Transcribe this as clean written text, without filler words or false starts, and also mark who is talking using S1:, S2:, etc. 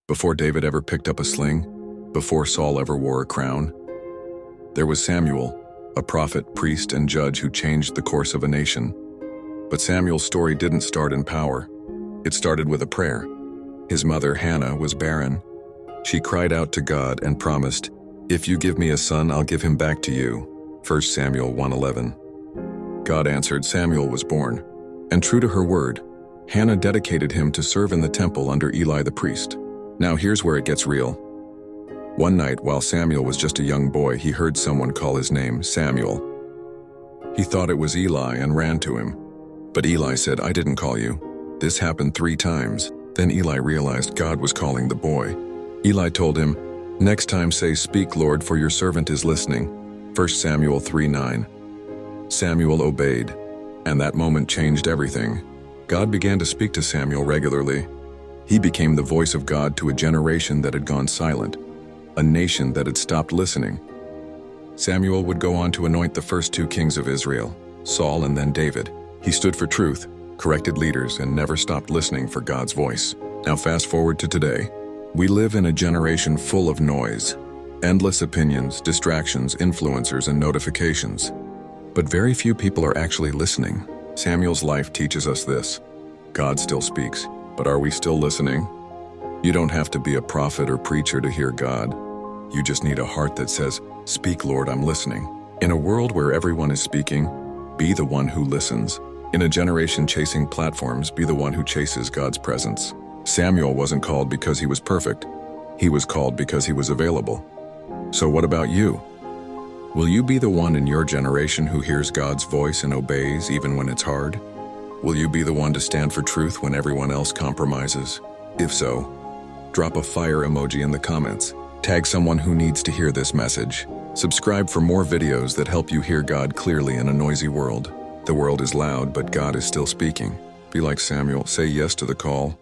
S1: Before David ever picked up a sling, before Saul ever wore a crown, there was Samuel, a prophet, priest, and judge who changed the course of a nation. But Samuel's story didn't start in power. It started with a prayer. His mother, Hannah, was barren. She cried out to God and promised, "If you give me a son, I'll give him back to you." 1 Samuel 1:11. God answered, Samuel was born. And true to her word, Hannah dedicated him to serve in the temple under Eli the priest. Now here's where it gets real. One night, while Samuel was just a young boy, he heard someone call his name, Samuel. He thought it was Eli and ran to him. But Eli said, "I didn't call you." This happened 3 times. Then Eli realized God was calling the boy. Eli told him, "Next time say, 'Speak, Lord, for your servant is listening.'" 1 Samuel 3:9. Samuel obeyed, and that moment changed everything. God began to speak to Samuel regularly. He became the voice of God to a generation that had gone silent, a nation that had stopped listening. Samuel would go on to anoint the first 2 kings of Israel, Saul and then David. He stood for truth, corrected leaders, and never stopped listening for God's voice. Now fast forward to today. We live in a generation full of noise, endless opinions, distractions, influencers, and notifications. But very few people are actually listening. Samuel's life teaches us this. God still speaks, but are we still listening? You don't have to be a prophet or preacher to hear God. You just need a heart that says, "Speak, Lord, I'm listening." In a world where everyone is speaking, be the one who listens. In a generation chasing platforms, be the one who chases God's presence. Samuel wasn't called because he was perfect. He was called because he was available. So what about you? Will you be the one in your generation who hears God's voice and obeys even when it's hard? Will you be the one to stand for truth when everyone else compromises? If so, drop a fire emoji in the comments. Tag someone who needs to hear this message. Subscribe for more videos that help you hear God clearly in a noisy world. The world is loud, but God is still speaking. Be like Samuel, say yes to the call.